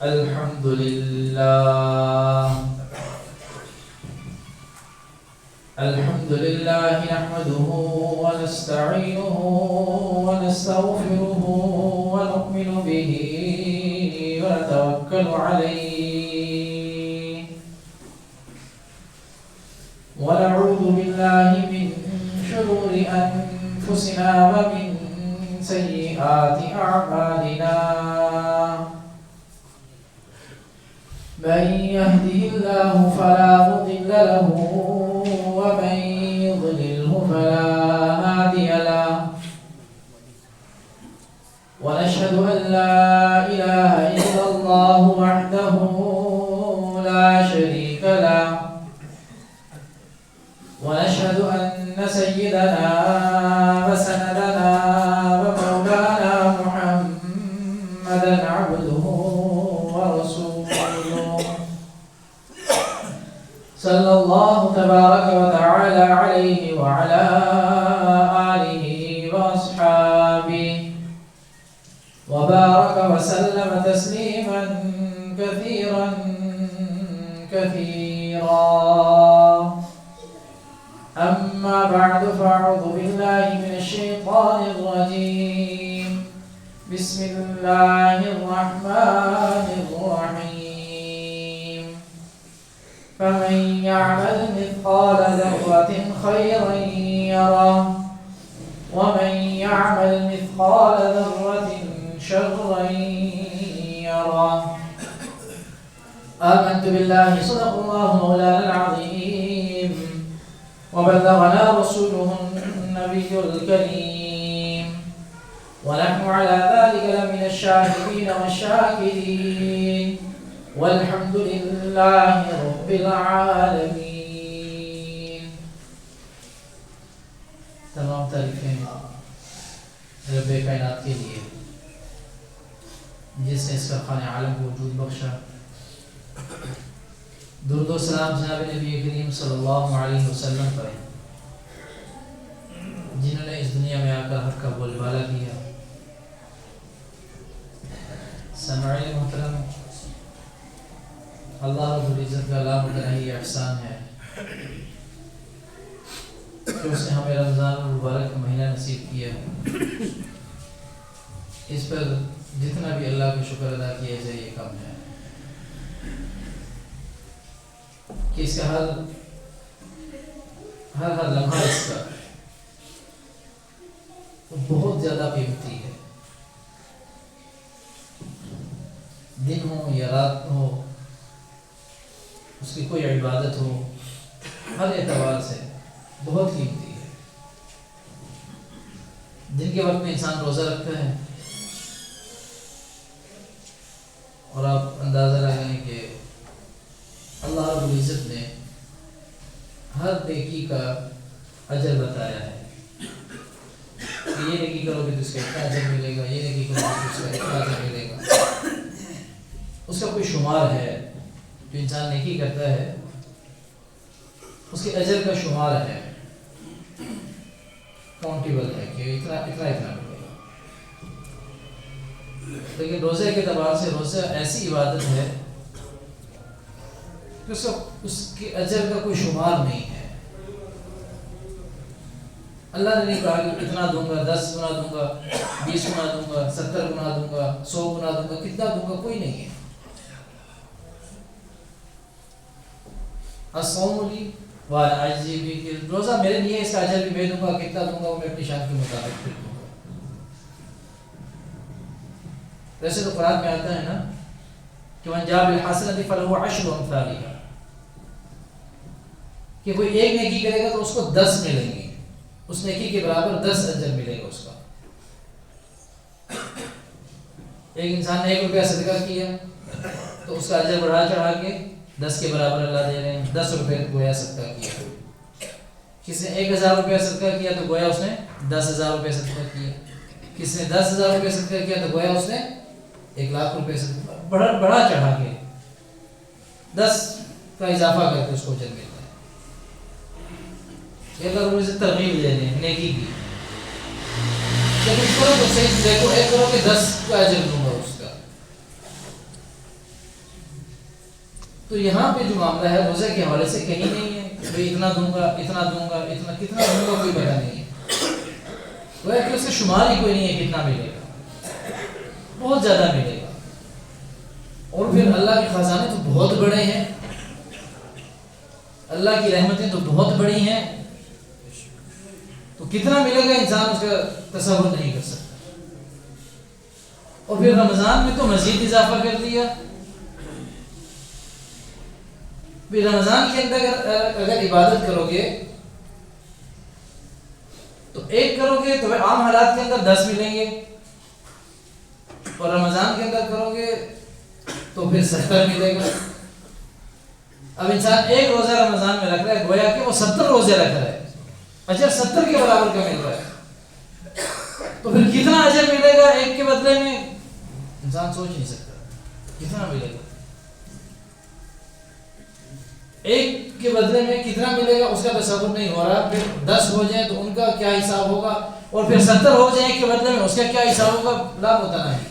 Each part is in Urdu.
الحمد لله الحمد لله نحمده ونستعينه ونستغفره ونؤمن به ونتوكل عليه ونعوذ بالله من شرور أنفسنا ومن سيئات أعمالنا من يهده الله فلا مضل له ومن يضلله فلا هادي له ونشهد أن لا إله إلا الله وحده لا شريك له ونشهد أن سيدنا وسندنا ومولانا محمدا عبده صلى الله تبارك وتعالى عليه وعلى آله وأصحابه وبارك وسلم تسليما كثيرا أما بعد فأعوذ بالله من الشيطان الرجيم بسم الله الرحمن الرحيم فمن يعمل مثقال ذرة خيرا يره ومن يعمل مثقال ذرة شرا يره آمنت بالله صدق الله مولانا العظيم وبلغنا رسوله النبي الكريم ونحن على ذلك لمن الشاهدين والشاكرين والحمد لله رب العالمین. تمام تعریفیں رب کائنات کے لیے جس نے اس کا خانہ عالم کو وجود بخشا. درود و سلام جناب نبی کریم صلی اللہ علیہ وسلم پر جنہوں نے اس دنیا میں آ کر حق کا بول بالا کیا. سامعین محترم، اللہ رب العزت کا لامتناہی احسان ہے کہ اس نے ہمیں رمضان المبارک کا مہینہ نصیب کیا. اس پر جتنا بھی اللہ کا شکر ادا کیا جائے یہ کم ہے کہ اس کا ہر لمحہ اس کا بہت زیادہ قیمتی ہے. دن ہو یا رات ہو، اس کی کوئی عبادت ہو، ہر اعتبار سے بہت قیمتی ہے. دن کے وقت میں انسان روزہ رکھتا ہے اور آپ اندازہ لگائیں کہ اللہ رب العزت نے ہر نیکی کا اجر بتایا ہے کہ یہ نیکی کرو گے تو اس کا اتنا اجر ملے گا، یہ نیکی کرو گے تو اس کا اتنا اجر ملے گا. اس کا کوئی شمار ہے. جو انسان نیکی کرتا ہے اس کے اجر کا شمار ہے، کاؤنٹیبل ہے کہ اتنا ملے گا. لیکن روزے کے اعتبار سے روزہ ایسی عبادت ہے کہ اس کے اجر کا کوئی شمار نہیں ہے. اللہ نے نہیں کہا کہ اتنا دوں گا، 10 گنا دوں گا، 20 گنا دوں گا، 70 گنا دوں گا، 100 گنا دوں گا، کتنا دوں گا، کوئی نہیں ہے. الصوم لی وانا اجزی بھی، کہ روزہ میرے لیے، اس کا اجر بھی میں دوں گا. کتنا دوں گا وہ میں اپنی شان کے مطابق پھر دوں گا. ویسے تو قرآن میں آتا ہے نا کہ من جاء بالحسنۃ فلہ عشر امثالها، کہ کوئی ایک نیکی کرے گا تو اس کو 10 ملیں گے، اس نیکی کے برابر 10 اجر ملے گا اس کا. ایک انسان نے 1 روپیہ صدقہ کیا تو اس کا اجر بڑھا چڑھا کے 10 کے برابر اللہ دے رہے ہیں. 10 روپے گویا صدقہ کیا. کسی نے 1000 روپیہ صدقہ کیا تو گویا اس نے 10,000 روپے صدقہ کیا. کسی نے 10,000 روپے صدقہ کیا تو گویا اس نے 1,00,000 روپے صدقہ. بڑھا چڑھا کے 10 کا اضافہ کر کے اس کو اجر ملتا ہے. یہ اللہ رب العزت ترغیب دے رہے ہیں نیکی کی. لیکن کرو تو صحیح دیکھو، ایک کرو کہ 10 کا اجر دوں گا اس کا. تو یہاں پہ جو معاملہ ہے روزے کے حوالے سے کہیں نہیں ہے کہ بھائی اتنا دوں گا اتنا دوں گا اتنا کتنا دوں گا کوئی پتہ نہیں ہے، وہ ہے کہ اس سے شمار ہی کوئی نہیں ہے کتنا ملے گا، بہت زیادہ ملے گا، اور پھر اللہ کے خزانے تو بہت بڑے ہیں، اللہ کی رحمتیں تو بہت بڑی ہیں، تو کتنا ملے گا انسان اس کا تصور نہیں کر سکتا۔ اور پھر رمضان میں تو مزید اضافہ کر دیا، پھر رمضان کے اندر اگر عبادت کرو گے تو ایک کرو گے تو عام حالات کے اندر 10 ملیں گے، اور رمضان کے اندر کرو گے تو پھر 70 ملے گا۔ اب انسان ایک روزہ رمضان میں رکھ رہا ہے، گویا کہ وہ 70 روزے رکھ رہا ہے، اجر 70 کے برابر کا مل رہا ہے، تو پھر کتنا اجر ملے گا ایک کے بدلے میں انسان سوچ نہیں سکتا کتنا ملے گا، ایک کے بدلے میں کتنا ملے گا اس کا تصور نہیں ہو رہا۔ پھر 10 ہو جائیں تو ان کا کیا حساب ہوگا، اور پھر 70 ہو جائیں ایک کے بدلے میں اس کا کیا حساب ہوگا، لا پتہ نہیں۔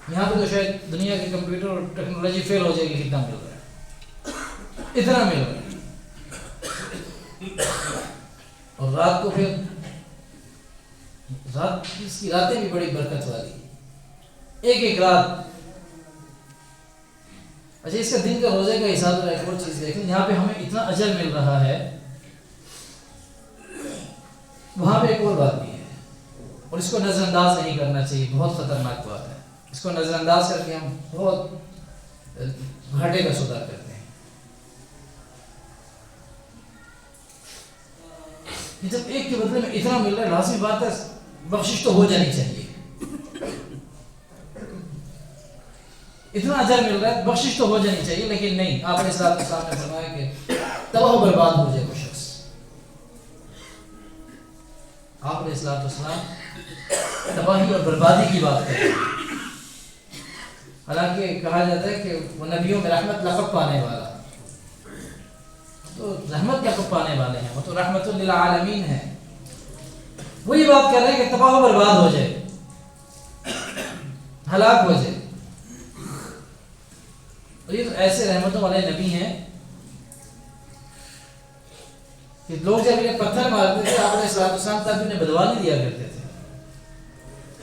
یہاں پہ تو شاید دنیا کے کمپیوٹر اور ٹیکنالوجی فیل ہو جائے گی، کتنا مل رہا ہے، اتنا مل رہا ہے۔ اور رات کو پھر رات، اس کی راتیں بھی بڑی برکت والی، ایک رات۔ اچھا اس کا دن کا روزے کا حساب ہے، ایک اور چیز دیکھیں، یہاں پہ ہمیں اتنا اجر مل رہا ہے، وہاں پہ ایک اور بات بھی ہے، اور اس کو نظر انداز نہیں کرنا چاہیے، بہت خطرناک بات ہے، اس کو نظر انداز کر کے ہم بہت گھاٹے کا سودا کرتے ہیں۔ جب ایک کے بدلے میں اتنا مل رہا ہے، لازمی بات ہے بخشش تو ہو جانی چاہیے، اتنا اجر مل رہا ہے بخشش تو ہو جانی چاہیے، لیکن نہیں، آپ نے صاحب نے فرمایا کہ تباہ و برباد ہو جائے کوئی شخص، آپ نے الصلوۃ والسلام تباہی اور بربادی کی بات کریں، حالانکہ کہا جاتا ہے کہ وہ نبیوں میں رحمت لقب پانے والا، تو رحمت لقب پانے والے ہیں، وہ تو رحمت للعالمین ہے، وہی بات کر رہے ہیں کہ تباہ و برباد ہو جائے، ہلاک ہو جائے، اور یہ تو ایسے رحمتوں والے نبی ہیں کہ لوگ جب انہیں پتھر مارتے تھے، آپ نے الصلوۃ والسلام تب انہیں بدوا نہیں دیا کرتے تھے،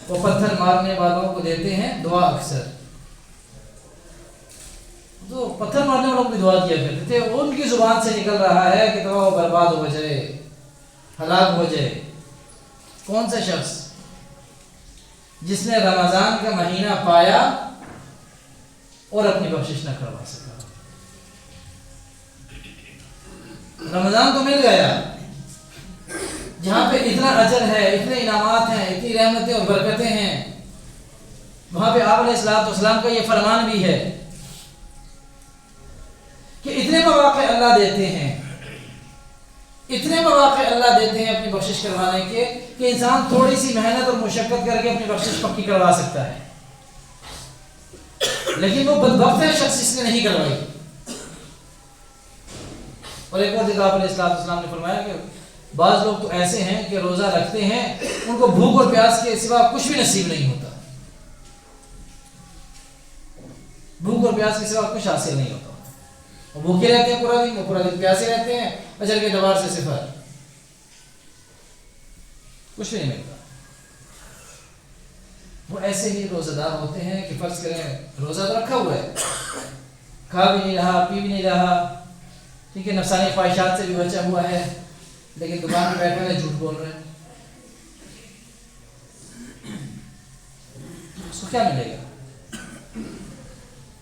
وہ پتھر مارنے والوں کو دیتے ہیں دعا، اکثر تو پتھر مارنے والوں کو بھی دعا دیا کرتے تھے، ان کی زبان سے نکل رہا ہے کہ تباہ و برباد ہو جائے، ہلاک ہو جائے۔ کون سا شخص جس نے رمضان کا مہینہ پایا اور اپنی بخشش نہ کروا سکا؟ رمضان تو مل گیا، جہاں پہ اتنا اجر ہے، اتنے انعامات ہیں، اتنی رحمتیں اور برکتیں ہیں، وہاں پہ آپ علیہ الصلوۃ والسلام کا یہ فرمان بھی ہے کہ اتنے مواقع اللہ دیتے ہیں، اتنے مواقع اللہ دیتے ہیں اپنی بخشش کروانے کے کہ انسان تھوڑی سی محنت اور مشقت کر کے اپنی بخشش پکی کروا سکتا ہے، لیکن وہ بدبخت ہے شخص جس نے نہیں کروائی۔ اور ایک اور جگہ آپ علیہ الصلوۃ والسلام نے فرمایا کہ بعض لوگ تو ایسے ہیں کہ روزہ رکھتے ہیں، ان کو بھوک اور پیاس کے سوا کچھ بھی نصیب نہیں ہوتا، بھوک اور پیاس کے سوا کچھ حاصل نہیں ہوتا، وہ بھوکے رہتے ہیں پورا دن، وہ پورا دن پیاسے رہتے ہیں، اجر کے اعتبار سے صفر، کچھ بھی نہیں ملتا۔ وہ ایسے ہی روزہ دار ہوتے ہیں کہ فرض کریں روزہ تو رکھا ہوا ہے، کھا بھی نہیں رہا، پی بھی نہیں رہا، ٹھیک ہے، نفسانی خواہشات سے بھی بچا ہوا ہے، لیکن دکان پہ بیٹھے ہوئے جھوٹ بول رہے ہیں، اس کو کیا ملے گا؟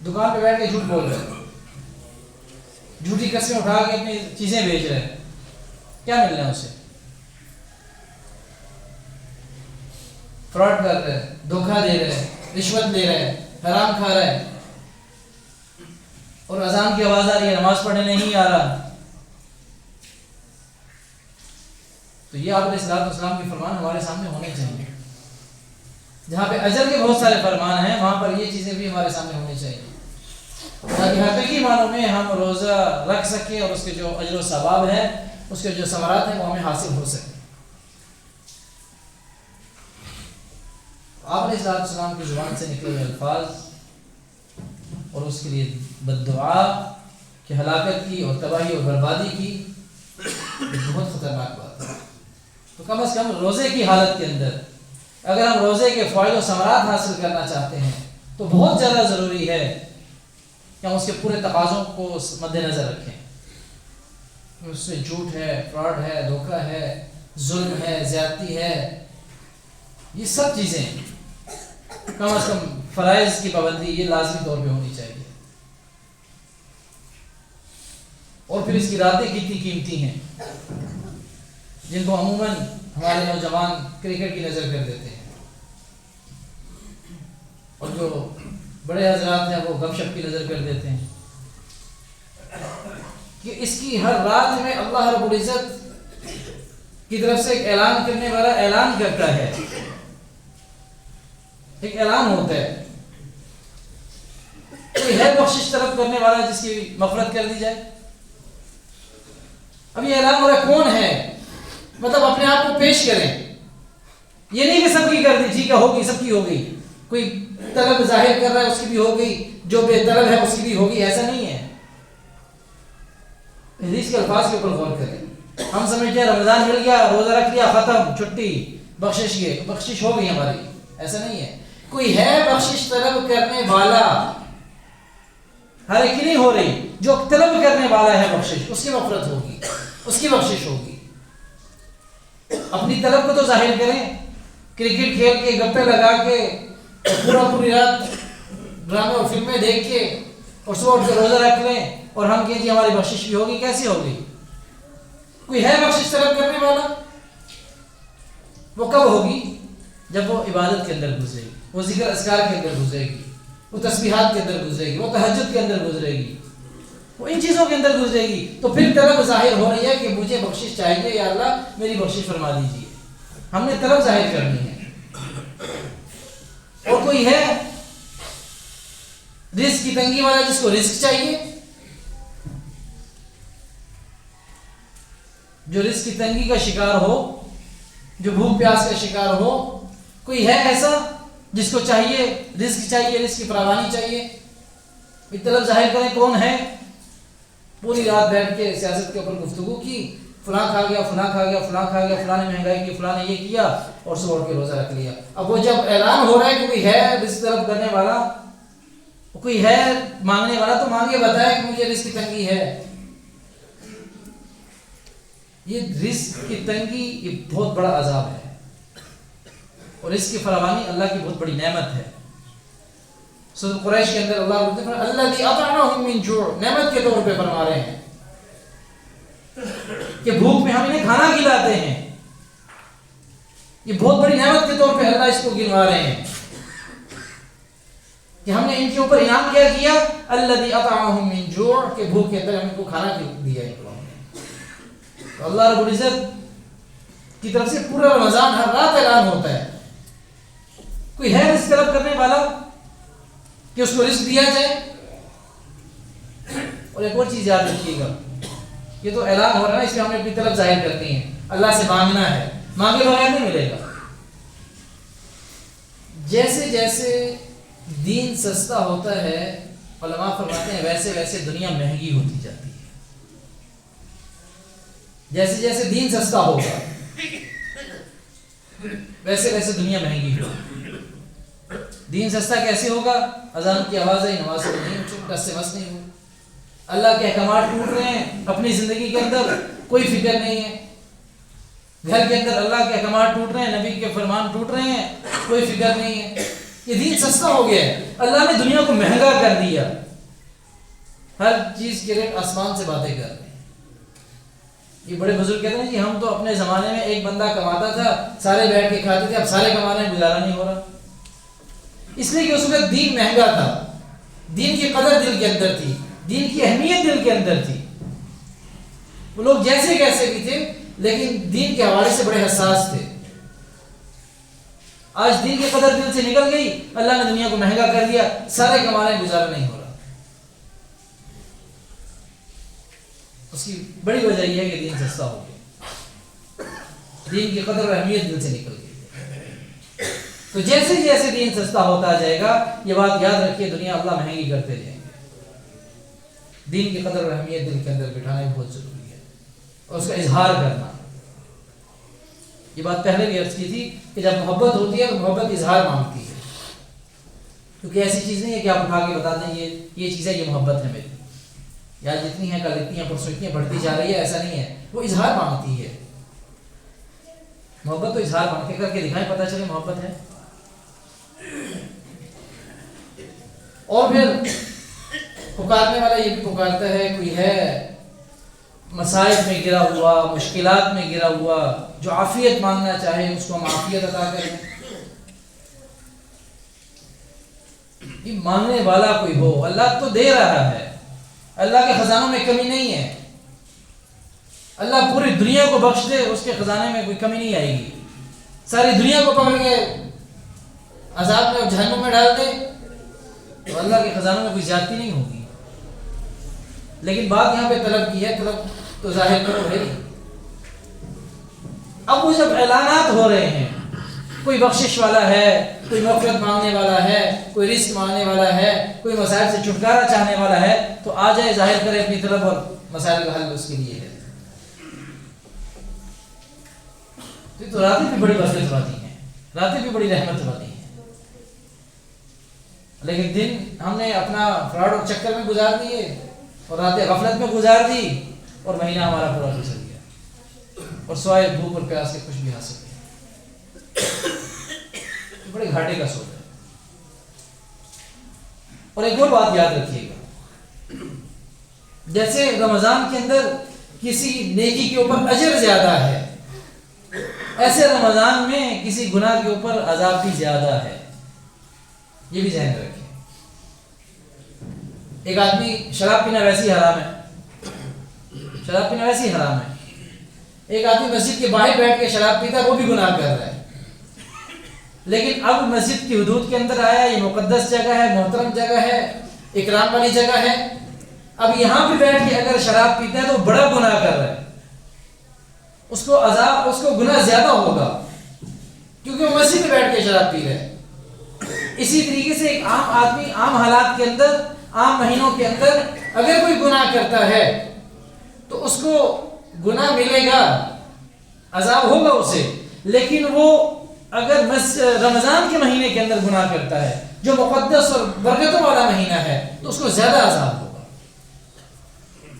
دکان پہ بیٹھ کے جھوٹ بول رہے ہیں، جھوٹی قسمیں اٹھا کے اپنی چیزیں بیچ رہے ہیں، کیا مل رہا ہے اسے؟ فراڈ کر رہے ہیں، دھوکہ دے رہے ہیں، رشوت لے رہے ہیں، حرام کھا رہے ہیں، اور اذان کی آواز آ رہی ہے، نماز پڑھنے نہیں آ رہا۔ تو یہ آپ علیہ الصلوۃ والسلام کے فرمان ہمارے سامنے ہونے چاہیے، جہاں پہ اجر کے بہت سارے فرمان ہیں وہاں پر یہ چیزیں بھی ہمارے سامنے ہونی چاہیے، تاکہ حقیقی معنوں میں ہم روزہ رکھ سکیں اور اس کے جو اجر و ثواب ہے، اس کے جو ثمرات ہیں وہ ہمیں حاصل ہو سکیں۔ آپ علیہ الصلوۃ والسلام کی زبان سے نکلے ہوئے الفاظ اور اس کے لیے بد دعا کہ ہلاکت کی اور تباہی اور بربادی کی بہت خطرناک بات ہے. تو کم از کم روزے کی حالت کے اندر اگر ہم روزے کے فوائد و ثمرات حاصل کرنا چاہتے ہیں تو بہت زیادہ ضروری ہے کہ ہم اس کے پورے تقاضوں کو مد نظر رکھیں. اس میں جھوٹ ہے، فراڈ ہے، دھوکہ ہے، ظلم ہے، زیادتی ہے، یہ سب چیزیں کم از کم فرائض کی پابندی یہ لازمی طور پہ ہونی چاہیے. اور پھر اس کی راتیں کتنی قیمتی ہیں جن کو عموماً ہمارے نوجوان کرکٹ کی نظر کر دیتے ہیں، اور جو بڑے حضرات ہیں وہ گپ شپ کی نظر کر دیتے ہیں. کہ اس کی ہر رات میں اللہ رب العزت کی طرف سے ایک اعلان کرنے والا اعلان کرتا ہے، ایک اعلان ہوتا ہے. کوئی ہے بخشش طلب کرنے والا جس کی مغفرت کر دی جائے؟ اب یہ اعلان ہو رہا ہے کون ہے، مطلب اپنے آپ کو پیش کریں. یہ نہیں کہ سب کی کر دی، ٹھیک ہے ہوگی، سب کی ہو گئی. کوئی طلب ظاہر کر رہا ہے اس کی بھی ہو گئی، جو بے طلب ہے اس کی بھی ہوگی، ایسا نہیں ہے. حدیث کے الفاظ کے اوپر غور کریں. ہم سمجھتے ہیں رمضان مل گیا، روزہ رکھ لیا، ختم، چھٹی، بخشش یہ بخشش ہو گئی ہماری. ایسا نہیں ہے. کوئی ہے بخشش طلب کرنے والا، ہر ایک کی نہیں ہو رہی. جو طلب کرنے والا ہے بخشش، اس کی مغفرت ہوگی، اس کی بخشش ہوگی. اپنی طلب کو تو ظاہر کریں. کرکٹ کھیل کے، گپے لگا کے، پوری رات ڈرامے اور فلمیں دیکھ کے اور صبح اٹھ کے روزہ رکھ لیں اور ہم کہیں جی ہماری بخشش بھی ہوگی. کیسی ہوگی؟ کوئی ہے بخشش طلب کرنے والا؟ وہ کب ہوگی؟ جب وہ عبادت کے اندر گزرے گی، وہ ذکر اذکار کے اندر گزرے گی، وہ تسبیحات کے اندر گزرے گی، وہ تہجد کے اندر گزرے گی، وہ ان چیزوں کے اندر گزرے گی. تو پھر طلب ظاہر ہو رہی ہے کہ مجھے بخشش چاہیے، یا اللہ میری بخشش فرما دیجیے. ہم نے طلب ظاہر کرنی ہے. اور کوئی ہے رزق کی تنگی والا جس کو رزق چاہیے، جو رزق کی تنگی کا شکار ہو، جو بھوک پیاس کا شکار ہو. کوئی ہے ایسا جس کو چاہیے رزق چاہیے، رزق کی فراوانی چاہیے؟ یہ طلب ظاہر کریں کون ہے. پوری رات بیٹھ کے سیاست کے اوپر گفتگو کی، فلاں کھا گیا، فلاں کھا گیا، فلاں کھا گیا، فلاں نے مہنگائی کی، فلاں نے یہ کیا، اور صبح اٹھ کے روزہ رکھ لیا. اب وہ جب اعلان ہو رہا ہے کہ کوئی ہے رزق طلب کرنے والا، کوئی ہے مانگنے والا، تو مانگے بتائے کہ مجھے رزق کی تنگی ہے. یہ رزق کی تنگی یہ بہت بڑا عذاب ہے، اور رزق کی فراوانی اللہ کی بہت بڑی نعمت ہے. سورۃ قریش کے اندر اللہ الذی اطعمهم من جوع نعمت کے طور پہ فرما رہے ہیں کہ بھوک میں ہم انہیں کھانا کھلاتے ہیں. یہ بہت بڑی نعمت کے طور پہ اللہ اس کو گنوا رہے ہیں کہ ہم نے ان کے اوپر انعام کیا کیا. الذی اطعمهم من جوع کہ بھوک کے اندر ہم ان کو کھانا دیا ان کو. تو اللہ رب العزت کی طرف سے پورا رمضان ہر رات اعلان ہوتا ہے. کوئی ہے رزق طلب کرنے والا کہ اس کو رزق دیا جائے. اور ایک اور چیز یاد رکھیے گا، یہ تو اعلان ہو رہا ہے، اس میں ہمیں اپنی طلب ظاہر کرنی ہے، اللہ سے مانگنا ہے. مانگے بغیر نہیں ملے گا. جیسے جیسے دین سستا ہوتا ہے، علماء فرماتے ہیں ویسے ویسے دنیا مہنگی ہوتی جاتی ہے. جیسے جیسے دین سستا ہوگا ویسے ویسے دنیا مہنگی ہوگی. دین سستا کیسے ہوگا؟ اذان کی آواز ہے، نماز نہیں، ٹس سے مس نہیں ہو. اللہ کے احکامات ٹوٹ رہے ہیں اپنی زندگی کے اندر، کوئی فکر نہیں ہے. گھر کے اندر اللہ کے احکامات ٹوٹ رہے ہیں، نبی کے فرمان ٹوٹ رہے ہیں، کوئی فکر نہیں ہے. یہ دین سستا ہو گیا ہے. اللہ نے دنیا کو مہنگا کر دیا. ہر چیز کے ریٹ آسمان سے باتیں کر رہے ہیں. یہ بڑے بزرگ کہتے ہیں کہ ہم تو اپنے زمانے میں ایک بندہ کماتا تھا، سارے بیٹھ کے کھاتے تھے، اب سارے کما رہے ہیں، گزارا نہیں ہو رہا. اس لیے کہ اس وقت دین مہنگا تھا، دین کی قدر دل کے اندر تھی، دین کی اہمیت دل کے اندر تھی. وہ لوگ جیسے کیسے بھی تھے لیکن دین کے حوالے سے بڑے حساس تھے. آج دین کی قدر دل سے نکل گئی، اللہ نے دنیا کو مہنگا کر دیا، سارے کما رہے ہیں، گزارا نہیں ہو رہا. اس کی بڑی وجہ یہ ہے کہ دین سستا ہو گیا، دین کی قدر اور اہمیت دل سے نکل گئی. تو جیسے جیسے دین سستا ہوتا جائے گا، یہ بات یاد رکھیے، دنیا اللہ مہنگی کرتے جائیں گے. دین کی قدر اور اہمیت دل کے اندر بٹھانا بہت ضروری ہے، اور اس کا اظہار کرنا. یہ بات پہلے بھی عرض کی تھی کہ جب محبت ہوتی ہے تو محبت اظہار مانگتی ہے، کیونکہ ایسی چیز نہیں ہے کہ آپ اٹھا کے بتا دیں یہ چیز ہے، یہ محبت ہے میری، یا جتنی ہے کل اتنی ہے پرسوں اتنی ہے بڑھتی جا رہی ہے، ایسا نہیں ہے. وہ اظہار مانگتی ہے. محبت تو اظہار مانگ کے کر کے دکھائیں، پتہ چلے محبت ہے. اور پھر پکارنے والا یہ بھی پکارتا ہے، کوئی ہے مسائل میں گرا ہوا، مشکلات میں گرا ہوا، جو عافیت مانگنا چاہے اس کو ہم عافیت عطا کریں. یہ مانگنے والا کوئی ہو. اللہ تو دے رہا ہے، اللہ کے خزانوں میں کمی نہیں ہے. اللہ پوری دنیا کو بخش دے، اس کے خزانے میں کوئی کمی نہیں آئے گی. ساری دنیا کو پکڑ کے عذاب میں اور جہنم میں ڈال دے تو اللہ کے خزانوں میں کوئی زیادتی نہیں ہوگی. لیکن بات یہاں پہ طلب کی ہے، طلب تو ظاہر کرو بھائی. اب وہ جب اعلانات ہو رہے ہیں، کوئی بخشش والا ہے، کوئی مغفرت مانگنے والا ہے، کوئی رزق مانگنے والا ہے، کوئی مسائل سے چھٹکارا چاہنے والا ہے، تو آ جائے، ظاہر کرے اپنی طرف، اور مسائل کا حل اس کے لیے ہے. تو راتیں بھی بڑی برکت والی ہیں، راتیں بھی بڑی رحمت والی ہیں، لیکن دن ہم نے اپنا فراڈ اور چکر میں گزار دیے، اور راتیں غفلت میں گزار دی، اور مہینہ ہمارا پورا گزر گیا، اور سوائے بھوک اور پیاس کے کچھ بھی حاصل نہیں. بڑے گھاٹے کا سوچ ہے. اور ایک اور بات یاد رکھیے گا، جیسے رمضان کے اندر کسی نیکی کے اوپر اجر زیادہ ہے، ایسے رمضان میں کسی گناہ کے اوپر عذاب بھی زیادہ ہے. یہ بھی ذہن رکھیں. ایک آدمی شراب پینا ویسے ہی حرام ہے، شراب پینا ویسے ہی حرام ہے. ایک آدمی مسجد کے باہر بیٹھ کے شراب پیتا ہے، وہ بھی گناہ کر رہا ہے. لیکن اب مسجد کی حدود کے اندر آیا، یہ مقدس جگہ ہے، محترم جگہ ہے، اکرام والی جگہ ہے. اب یہاں پہ بیٹھ کے اگر شراب پیتا ہے تو بڑا گناہ کر رہا ہے، اس کو عذاب، اس کو گناہ زیادہ ہوگا، کیونکہ وہ مسجد میں بیٹھ کے شراب پی رہے. اسی طریقے سے ایک عام آدمی عام حالات کے اندر، عام مہینوں کے اندر اگر کوئی گناہ کرتا ہے تو اس کو گناہ ملے گا، عذاب ہوگا اسے. لیکن وہ اگر رمضان کے مہینے کے اندر گناہ کرتا ہے، جو مقدس اور برکتوں والا مہینہ ہے، تو اس کو زیادہ عذاب ہوگا.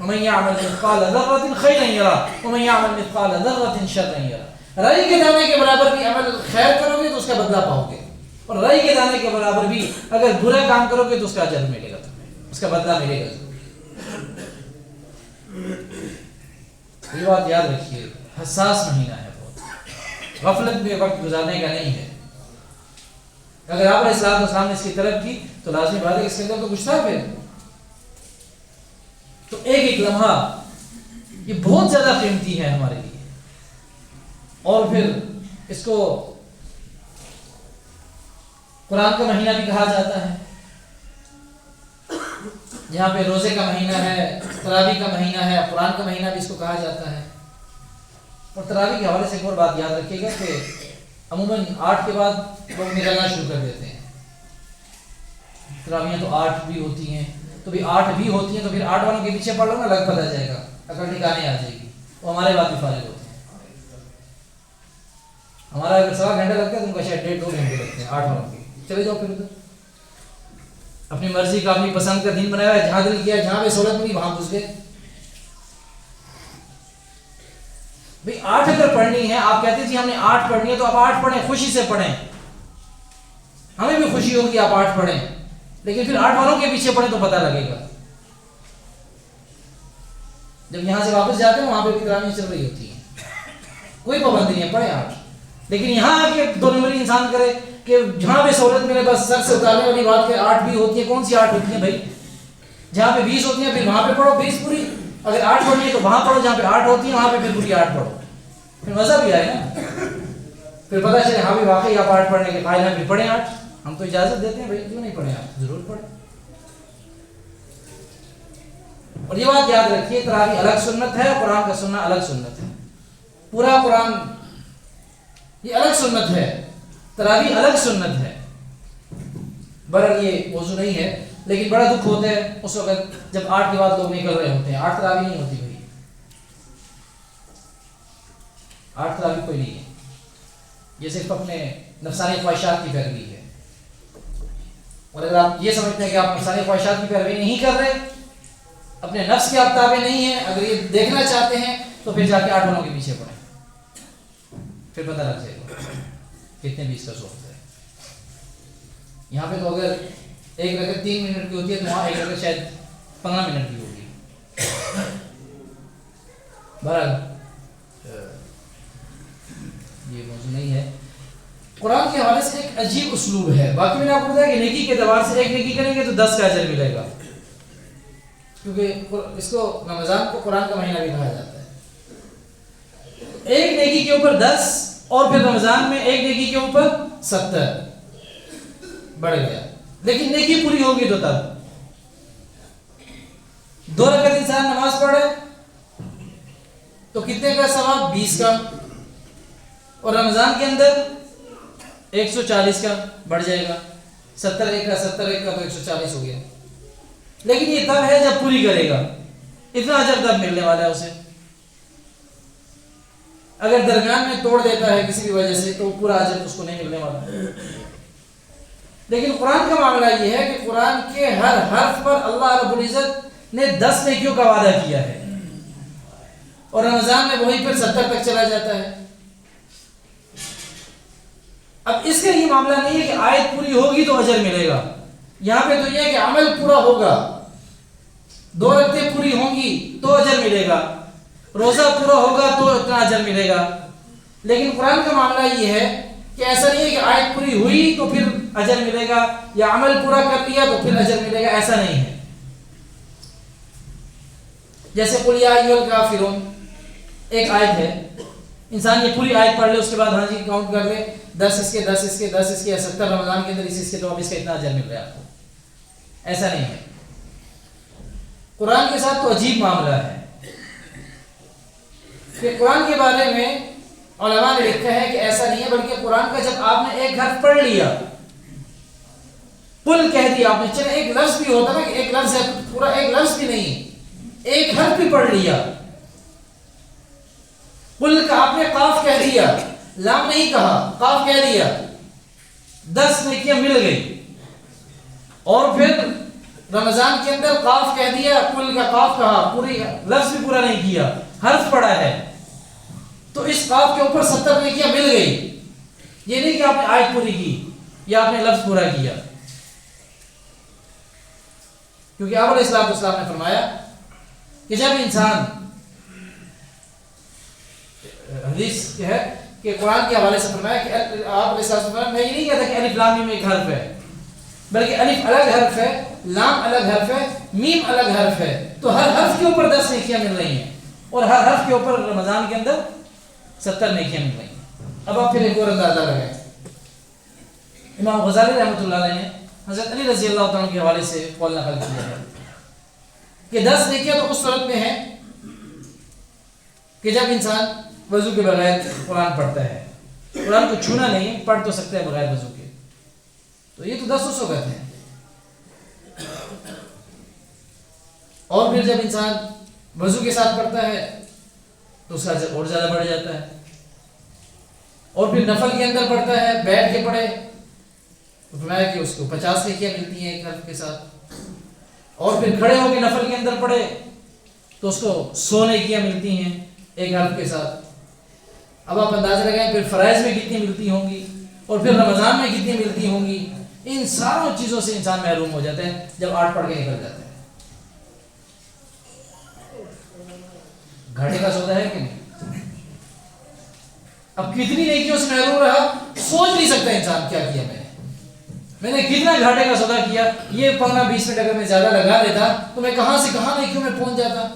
وَمَن يَعْمَلْ مِثْقَالَ ذَرَّةٍ خَيْرًا يَرَهُ وَمَن يَعْمَلْ مِثْقَالَ ذَرَّةٍ شَرًّا يَرَهُ. رائی کے دانے کے برابر بھی عمل خیر کرو گے تو اس کا بدلہ پاؤ گے، اور رائی کے دانے کے برابر بھی اگر برا کام کرو گے تو اس کا اجر ملے گا، تمہیں اس کا بدلہ ملے گا. یہ بات یاد رکھیے، حساس مہینہ ہے، بہت غفلت میں وقت گزارنے کا نہیں ہے. اگر آپ علیہ السلام نے اس کی طلب کی تو لازمی بات ہے کہ اس کے اندر تو کچھ تھا. پھر تو ایک لمحہ یہ بہت زیادہ قیمتی ہے ہمارے لیے. اور پھر اس کو قرآن کا مہینہ بھی کہا جاتا ہے، جہاں پہ روزے کا مہینہ ہے، تراویح کا مہینہ ہے، قرآن کا مہینہ بھی اس کو کہا جاتا ہے. اور تراویح کے حوالے سے ایک اور بات یاد رکھیے گا کہ عموماً 8 کے بعد لوگ نکلنا شروع کر دیتے ہیں. تراویحیں تو 8 بھی ہوتی ہیں، تو بھی 8 بھی ہوتی ہیں، تو پھر 8 والوں کے پیچھے پڑھ لو نا، لگ پتہ جائے گا، اکڑ ٹھکانے آ جائے گی. وہ ہمارے بعد بھی فارغ ہوتے ہیں. ہمارا اگر 1.25 گھنٹہ لگتا ہے تو ان کا شاید 1.5-2 گھنٹے لگتے ہیں 8 والوں کے. چلے جاؤ پھر ادھر، اپنی مرضی کا، اپنی پسند کا دین بنایا ہے، جہاں دل کیا، جہاں پہ سہولت ملی وہاں گھس گئے. بھئی 8 اگر پڑھنی ہے، آپ کہتے ہیں جی ہم نے 8 پڑھنی ہے، تو آپ 8 پڑھیں، خوشی سے پڑھیں، ہمیں بھی خوشی ہوگی آپ 8 پڑھیں. لیکن پھر 8 والوں کے پیچھے پڑھیں تو پتہ لگے گا. جب یہاں سے واپس جاتے ہیں وہاں پہ بھی تراویح چل رہی ہوتی ہیں، کوئی پابندی نہیں ہے، پڑھیں 8. لیکن یہاں آ کے 2 نمبری انسان کرے کہ جہاں پہ سہولت ملے، بس سر سے اتارنے والی بات کہ 8 بھی ہوتی ہے. کون سی 8 ہوتی ہیں بھائی؟ جہاں پہ 20 ہوتی ہیں پھر وہاں پہ پڑھو 20 پوری. اگر 8 پڑھنی ہے تو وہاں پڑھو جہاں پہ 8 ہوتی ہیں، وہاں پہ پھر پوری 8 پڑھو. پھر مزہ بھی آئے نا، پھر پتہ چلے ہاں بھی واقعی آپ 8 پڑھنے کے قائل ہیں، پھر پڑھیں 8. ہم تو اجازت دیتے ہیں بھائی، کیوں نہیں پڑھیں آپ، ضرور پڑھیں. اور یہ بات یاد رکھیے، تراویح الگ سنت ہے، قرآن کا سننا الگ سنت ہے. پورا قرآن یہ الگ سنت ہے، تراویح الگ سنت ہے. برحال یہ موضوع نہیں ہے، لیکن بڑا دکھ ہوتا ہے اس وقت جب 8 کے بعد لوگ نکل رہے ہوتے ہیں. 8 تراویح نہیں ہوتی بھائی, 8 تراویح کوئی نہیں ہے, یہ صرف اپنے نفسانی خواہشات کی پیروی ہے. اور اگر آپ یہ سمجھتے ہیں کہ آپ نفسانی خواہشات کی پیروی نہیں کر رہے, اپنے نفس کے آپ تابع نہیں ہیں, اگر یہ دیکھنا چاہتے ہیں تو پھر جا کے 8 والوں کے پیچھے پڑیں, پھر پتہ لگ جائے گا کتنے 20 کا سوچ ہے. یہاں پہ تو اگر ایک رکعت 3 منٹ کی ہوتی ہے تو وہاں ایک رکعت شاید 15 منٹ کی ہوگی. بہرحال یہ موضوع نہیں ہے. قرآن کے حوالے سے ایک عجیب اسلوب ہے. باقی میں نے آپ کو بتایا کہ نیکی کے اعتبار سے ایک نیکی کریں گے تو 10 کا اجر ملے گا, کیونکہ اس کو رمضان کو قرآن کا مہینہ بھی کہا جاتا ہے. ایک نیکی کے اوپر 10 اور پھر رمضان میں ایک نیکی کے اوپر 70 بڑھ گیا. لیکن نیکی پوری ہوگی تو تب 2 رکعت انسان نماز پڑھے تو کتنے کا ثواب؟ 20 کا, اور رمضان کے اندر 140 کا بڑھ جائے گا. 70 ایک کا تو 140 ہو گیا. لیکن یہ تب ہے جب پوری کرے گا, اتنا اجر تب ملنے والا ہے اسے. اگر درمیان میں توڑ دیتا ہے کسی بھی وجہ سے تو پورا اجر اس کو نہیں ملنے والا. لیکن قرآن کا معاملہ یہ ہے کہ قرآن کے ہر حرف پر اللہ رب العزت نے 10 نیکیوں کا وعدہ کیا ہے, اور رمضان میں وہیں پھر 70 تک چلا جاتا ہے. اب اس کا یہ معاملہ نہیں ہے کہ آیت پوری ہوگی تو اجر ملے گا. یہاں پہ تو یہ ہے کہ عمل پورا ہوگا, 2 رکعتیں پوری ہوں گی تو اجر ملے گا, روزہ پورا ہوگا تو اتنا اجر ملے گا. لیکن قرآن کا معاملہ یہ ہے کہ ایسا نہیں ہے کہ آیت پوری ہوئی تو پھر اجر ملے گا, یا عمل پورا کر لیا تو پھر اجر ملے گا, ایسا نہیں ہے. جیسے قل یا ایھا الکافرون ایک آیت ہے, انسان یہ پوری آیت پڑھ لے, اس کے بعد ہاں جی کاؤنٹ کر لے 10 اس کے 10 اس کے 10 اس کے 70 رمضان کے اندر اس کے تو اب اس کا اتنا اجر مل رہا ہے آپ کو. ایسا نہیں ہے. قرآن کے ساتھ تو عجیب معاملہ ہے کہ قرآن کے بارے میں علماء نے لکھا ہے کہ ایسا نہیں ہے, بلکہ قرآن کا جب آپ نے ایک حرف پڑھ لیا, قل کہہ دیا آپ نے, چلے ایک لفظ بھی ہوتا نا کہ ایک لفظ ہے, پورا ایک لفظ بھی نہیں, ایک حرف بھی پڑھ لیا. قل کا آپ نے قاف کہہ دیا, لام نہیں کہا, قاف کہہ دیا, 10 نیکیاں مل گئی. اور پھر رمضان کے اندر قاف کہہ دیا, قل کا قاف کہا, پوری لفظ بھی پورا نہیں کیا, حرف پڑھا ہے, تو اس قاف کے اوپر 70 نیکیاں مل گئی. یہ نہیں کہ آپ نے آیت پوری کی یا آپ نے لفظ پورا کیا, کیونکہ آپ علیہ السلام نے فرمایا کہ جب انسان, حدیث ہے کہ قرآن کے حوالے سے فرمایا کہ آپ علیہ السلام نے فرمایا, میں یہ نہیں کہتا کہ الف لام میم ایک حرف ہے, بلکہ الف الگ حرف ہے, لام الگ حرف ہے, میم الگ حرف ہے, تو ہر حرف کے اوپر 10 نیکیاں مل رہی ہیں, اور ہر حرف کے اوپر رمضان کے اندر 70 نیکیاں مل رہی ہیں. اب آپ پھر ایک اور اندازہ لگائیں. امام غزالی رحمۃ اللہ علیہ نے حضرت علی رضی اللہ تعالیٰ کے حوالے سے قول نقل کیا ہے کہ 10 نیکیاں تو اس صورت میں ہیں کہ جب انسان وضو کے بغیر قرآن پڑھتا ہے. قرآن کو چھونا نہیں, پڑھ تو سکتا ہے بغیر وضو کے, تو یہ تو 10 اس وقت ہیں. اور پھر جب انسان وضو کے ساتھ پڑھتا ہے تو اس کا اجر اور زیادہ بڑھ جاتا ہے. اور پھر نفل کے اندر پڑھتا ہے, بیٹھ کے پڑھے تو فرمایا کہ اس کو 50 نیکیاں ملتی ہیں ایک حرف کے ساتھ. اور پھر کھڑے ہو کے نفل کے اندر پڑھے تو اس کو 100 نیکیاں ملتی ہیں ایک حرف کے ساتھ. اب آپ اندازہ لگائیں پھر فرائض میں کتنی ملتی ہوں گی, اور پھر رمضان میں کتنی ملتی ہوں گی. ان ساروں چیزوں سے انسان محروم ہو جاتا ہے جب 8 پڑھ کے نکل جاتا ہے. گھاٹے کا سودا ہے کہ نہیں؟ اب کتنی نیکیوں سے محروم رہا, سوچ نہیں سکتا انسان کیا کیا میں نے کتنا گھاٹے کا سودا کیا. یہ 15-20 منٹ اگر میں زیادہ لگا لیتا تو میں کہاں سے کہاں نیکیوں میں پہنچ جاتا.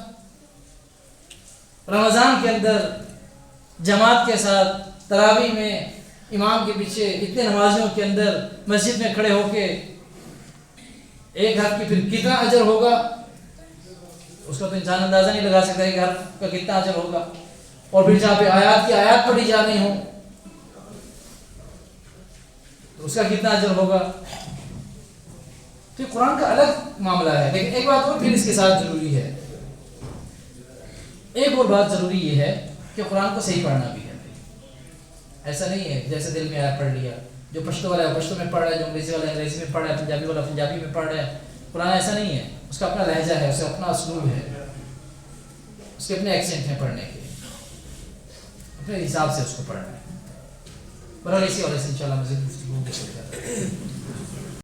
رمضان کے اندر جماعت کے ساتھ تراویح میں امام کے پیچھے اتنے نمازیوں کے اندر مسجد میں کھڑے ہو کے ایک حرف کی پھر کتنا اجر ہوگا اس کا تو انسان اندازہ نہیں لگا سکتا. ایک حرف کا کتنا اجر ہوگا, اور پھر جہاں پہ آیات کی آیات پڑھی جا رہی ہوں تو اس کا کتنا اجر ہوگا. تو یہ قرآن کا الگ معاملہ ہے. لیکن ایک بات اور پھر اس کے ساتھ ضروری ہے, ایک اور بات ضروری یہ ہے کہ قرآن کو صحیح پڑھنا بھی ہے. ایسا نہیں ہے جیسے دل میں آیا پڑھ لیا, جو پشتو والا ہے پشتو میں پڑھ رہا ہے, جو انگریزی والا انگریزی میں پڑھ رہا ہے, پنجابی والا پنجابی میں پڑھ رہا ہے. قرآن ایسا نہیں ہے, اس کا اپنا لہجہ ہے, اس کا اپنا اسلوب ہے, اس کے اپنے ایکسنٹ ہیں پڑھنے کے, اپنے حساب سے اس کو پڑھنا ہے. برحال اسی والے سے انشاءاللہ مزید گفتگو کے ساتھ